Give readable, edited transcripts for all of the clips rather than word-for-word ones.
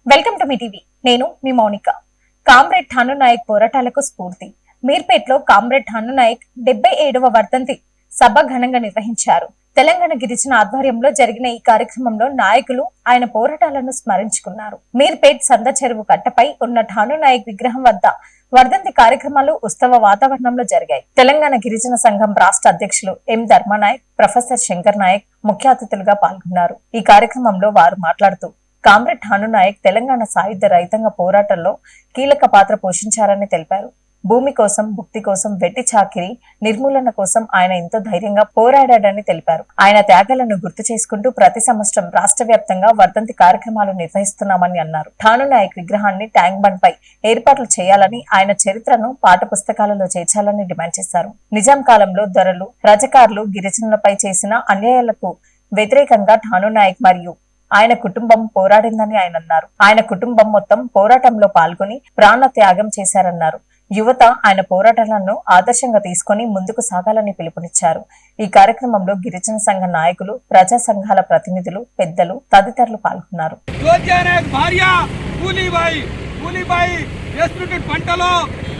Welcome to me TV. నేను మీ Mounika. Comrade ఠాను Naik పోరాటాలకు స్ఫూర్తి. మీర్పేట్లో కామ్రేడ్ ఠాను నాయక్ 77వ వర్ధంతి సభ ఘనంగా నిర్వహించారు. తెలంగాణ గిరిజన ఆధ్వర్యంలో జరిగిన ఈ కార్యక్రమంలో నాయకులు ఆయన పోరాటాలను స్మరించుకున్నారు. మీర్పేట్ సంద చెరువు కట్టపై ఉన్న ఠాను నాయక్ విగ్రహం వద్ద వర్ధంతి కార్యక్రమాలు ఉత్సవ వాతావరణంలో జరిగాయి. తెలంగాణ గిరిజన సంఘం రాష్ట్ర అధ్యక్షులు ఎం ధర్మానాయక్, ప్రొఫెసర్ శంకర్ నాయక్ ముఖ్య అతిథులుగా పాల్గొన్నారు. ఈ కార్యక్రమంలో వారు మాట్లాడుతూ కామ్రేడ్ ఠాను నాయక్ తెలంగాణ సాయుధ రైతాంగ పోరాటంలో కీలక పాత్ర పోషించారని తెలిపారు. భూమి కోసం, భుక్తి కోసం, వెట్టి చాకిరి నిర్మూలన కోసం ఆయన ఎంతో ధైర్యంగా పోరాడాడని తెలిపారు. ఆయన త్యాగాలను గుర్తు చేసుకుంటూ ప్రతి సంవత్సరం రాష్ట్ర వ్యాప్తంగా వర్ధంతి కార్యక్రమాలు నిర్వహిస్తున్నామని అన్నారు. ఠాను నాయక్ విగ్రహాన్ని ట్యాంక్ బండ్ పై ఏర్పాట్లు చేయాలని, ఆయన చరిత్రను పాఠ పుస్తకాలలో చేర్చాలని డిమాండ్ చేశారు. నిజాం కాలంలో దొరలు, రజకారులు గిరిజనులపై చేసిన అన్యాయాలకు వ్యతిరేకంగా ఠాను నాయక్ మరియు ఆయన కుటుంబం పోరాడిందని ఆయన అన్నారు. ఆయన కుటుంబం మొత్తం పోరాటంలో పాల్గొని ప్రాణ త్యాగం చేశారన్నారు. యువత ఆయన పోరాటాలను ఆదర్శంగా తీసుకుని ముందుకు సాగాలని పిలుపునిచ్చారు. ఈ కార్యక్రమంలో గిరిజన సంఘ నాయకులు, ప్రజా సంఘాల ప్రతినిధులు, పెద్దలు తదితరులు పాల్గొన్నారు.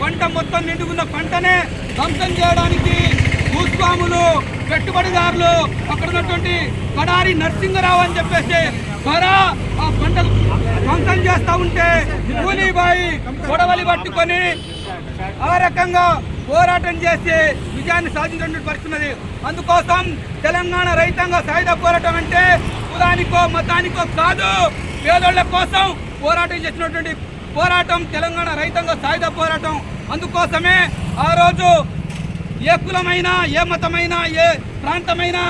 పంట మొత్తం నిండుకున్న పంటనే ధ్వంసం చేయడానికి భూస్వాములు, పెట్టుబడిదారులు, అక్కడ ఉన్నటువంటి కడారి నరసింహరావు అని చెప్పేసి ఆ పంట ధ్వంసం చేస్తా ఉంటే కూలీబాయి గొడవలి పట్టుకొని ఆ రకంగా పోరాటం చేసి విజయాన్ని సాధించినటువంటి పరిస్థితున్నది. అందుకోసం తెలంగాణ రైతాంగ సాయుధ పోరాటం అంటే కులానికో మతానికో కాదు, పేదోళ్ల కోసం పోరాటం చేసినటువంటి పోరాటం తెలంగాణ రైతాంగ సాయుధ పోరాటం. అందుకోసమే ఆ రోజు ఏ కులమైనా, ఏ మతమైనా, ఏ ప్రాంతమైనా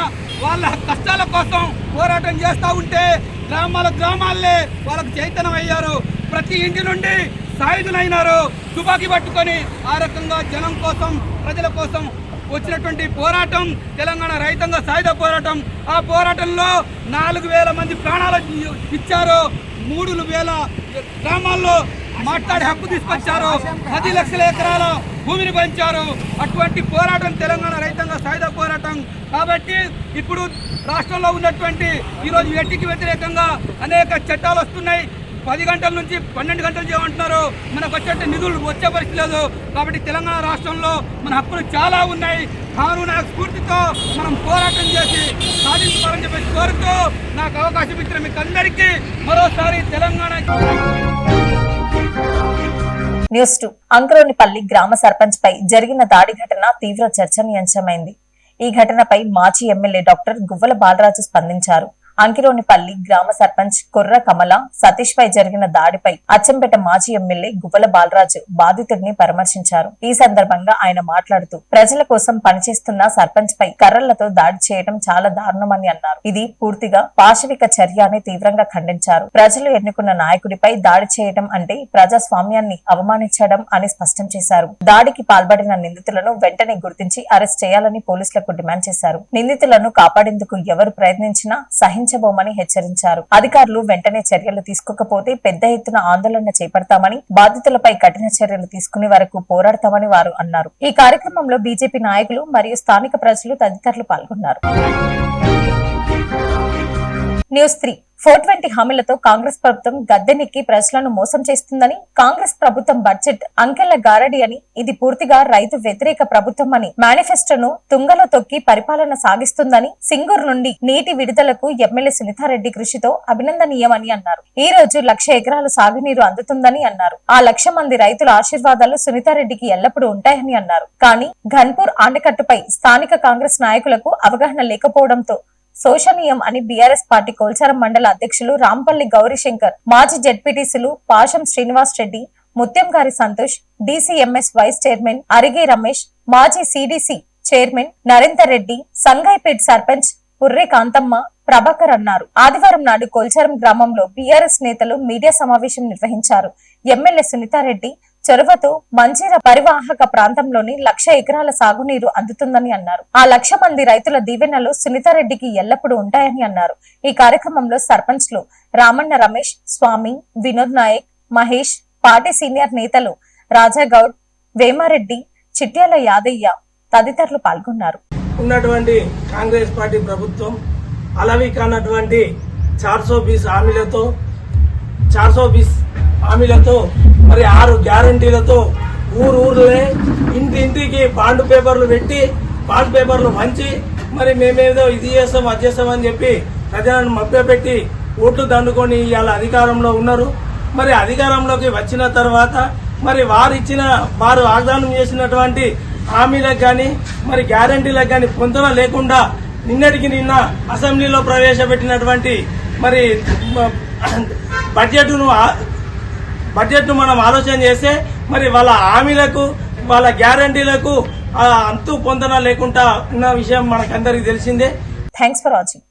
వాళ్ళ కష్టాల కోసం పోరాటం చేస్తూ ఉంటే గ్రామాలే వాళ్ళకు చైతన్యం అయ్యారు. ప్రతి ఇంటి నుండి సాయుధులైనారు, తుపాకీ పట్టుకొని. ఆ రకంగా జనం కోసం, ప్రజల కోసం వచ్చినటువంటి పోరాటం తెలంగాణ రైతాంగ సాయుధ పోరాటం. ఆ పోరాటంలో 4,000 మంది ప్రాణాలు ఇచ్చారు. 3,000 గ్రామాల్లో మాట్లాడే హక్కు తీసుకొచ్చారు. 10 లక్షల ఎకరాల భూమిని పెంచారు. అటువంటి పోరాటం తెలంగాణ రైతాంగ సాయుధ పోరాటం. కాబట్టి ఇప్పుడు రాష్ట్రంలో ఉన్నటువంటి ఈరోజు వెట్టికి వ్యతిరేకంగా అనేక చట్టాలు వస్తున్నాయి. 10 గంటల నుంచి 12 గంటలు చేయమంటున్నారు. మనకు వచ్చే నిధులు వచ్చే పరిస్థితి లేదు. కాబట్టి తెలంగాణ రాష్ట్రంలో మన హక్కులు చాలా ఉన్నాయి. కానూనా స్ఫూర్తితో మనం పోరాటం చేసి సాధించుకోవాలని చెప్పేసి కోరుతూ నాకు అవకాశం ఇచ్చిన మీకు అందరికీ మరోసారి తెలంగాణ. న్యూస్ 2. అంకరోనిపల్లి గ్రామ సర్పంచ్ పై జరిగిన దాడి ఘటన తీవ్ర చర్చనీయాంశమైంది. ఈ ఘటనపై మాజీ ఎమ్మెల్యే డాక్టర్ గువ్వల బాలరాజు స్పందించారు. అంకిరోనిపల్లి గ్రామ సర్పంచ్ కుర్ర కమల సతీష్ పై జరిగిన దాడిపై అచ్చంపేట మాజీ ఎమ్మెల్యే గువ్వల బాలరాజు బాధితుడిని పరామర్శించారు. ఈ సందర్భంగా ఆయన మాట్లాడుతూ ప్రజల కోసం పనిచేస్తున్న సర్పంచ్ పై కర్రలతో దాడి చేయడం చాలా దారుణమని అన్నారు. ఇది పూర్తిగా పాశవిక చర్య అని తీవ్రంగా ఖండించారు. ప్రజలు ఎన్నుకున్న నాయకుడిపై దాడి చేయడం అంటే ప్రజాస్వామ్యాన్ని అవమానించడం అని స్పష్టం చేశారు. దాడికి పాల్పడిన నిందితులను వెంటనే గుర్తించి అరెస్ట్ చేయాలని పోలీసులకు డిమాండ్ చేశారు. నిందితులను కాపాడేందుకు ఎవరు ప్రయత్నించినా సహించబోమని హెచ్చరించారు. అధికారులు వెంటనే చర్యలు తీసుకోకపోతే పెద్ద ఎత్తున ఆందోళన చేపడతామని, బాధితులపై కఠిన చర్యలు తీసుకునే వరకు పోరాడతామని వారు అన్నారు. ఈ కార్యక్రమంలో బీజేపీ నాయకులు మరియు స్థానిక ప్రజలు తదితరులు పాల్గొన్నారు. న్యూస్ 3. 420 హామీలతో కాంగ్రెస్ ప్రభుత్వం గద్దెనెక్కి ప్రజలను మోసం చేస్తుందని, కాంగ్రెస్ ప్రభుత్వం బడ్జెట్ అంకెల గారడి అని, ఇది పూర్తిగా రైతు వ్యతిరేక ప్రభుత్వం అని, మేనిఫెస్టోను తుంగలో తొక్కి పరిపాలన సాగిస్తుందని, సింగూరు నుండి నీటి విడుదలకు ఎమ్మెల్యే సునీతారెడ్డి కృషితో అభినందనీయమని అన్నారు. ఈ రోజు 1,00,000 ఎకరాలు సాగునీరు అందుతుందని అన్నారు. ఆ 1,00,000 మంది రైతుల ఆశీర్వాదాలు సునీతారెడ్డికి ఎల్లప్పుడూ ఉంటాయని అన్నారు. కానీ ఘన్పూర్ ఆనకట్టుపై స్థానిక కాంగ్రెస్ నాయకులకు అవగాహన లేకపోవడంతో శోషనీయం అని బీఆర్ఎస్ పార్టీ కోల్చారం మండల అధ్యక్షులు రాంపల్లి గౌరీశంకర్, మాజీ జెడ్పీటీసీలు Pasham Srinivas Reddy, Muthyamgari Santosh, DCMS vice chairman Arige Ramesh, మాజీ సీడీసీ చైర్మన్ నరేందర్ రెడ్డి, సంగాయిపేట్ సర్పంచ్ పుర్రే కాంతమ్మ, ప్రభాకర్ అన్నారు. ఆదివారం నాడు కోల్చారం గ్రామంలో బీఆర్ఎస్ నేతలు మీడియా సమావేశం నిర్వహించారు. ఎమ్మెల్యే సునీతారెడ్డి చొరవతో మంజీర పరివాహక ప్రాంతంలోని 1,00,000 ఎకరాల సాగునీరు అందుతుందని అన్నారు. ఆ 1,00,000 మంది రైతుల దీవెనలు సునీతారెడ్డికి ఎల్లప్పుడూ ఉంటాయని అన్నారు. ఈ కార్యక్రమంలో సర్పంచ్లు రామన్న రమేష్, స్వామి, వినోద్ నాయక్, మహేష్, పార్టీ సీనియర్ నేతలు రాజాగౌడ్, వేమారెడ్డి, చిట్యాల యాదయ్య తదితరులు పాల్గొన్నారు. ఉన్నటువంటి కాంగ్రెస్ పార్టీ ప్రభుత్వం అలవి కానటువంటి 420 హామీలతో 420 హామీలతో మరి 6 గ్యారంటీలతో ఊర్లే ఇంటింటికి బాండ్ పేపర్లు పెట్టి బాండ్ పేపర్లు పంచి మరి మేమేదో ఇది చేస్తాం అది చేస్తామని చెప్పి ప్రజలను మభ్యపెట్టి ఓట్లు దండుకొని ఇవాళ అధికారంలో ఉన్నారు. మరి అధికారంలోకి వచ్చిన తర్వాత మరి వారు వాగ్దానం చేసినటువంటి హామీలకు కానీ మరి గ్యారంటీలకు కానీ పొందన లేకుండా నిన్నటికి నిన్న అసెంబ్లీలో ప్రవేశపెట్టినటువంటి మరి బడ్జెట్ను మనం ఆలోచన చేస్తే మరి వాళ్ళ హామీలకు వాళ్ళ గ్యారంటీలకు అంతు పొందన లేకుండా ఉన్న విషయం మనకందరికీ తెలిసిందే. Thanks for watching.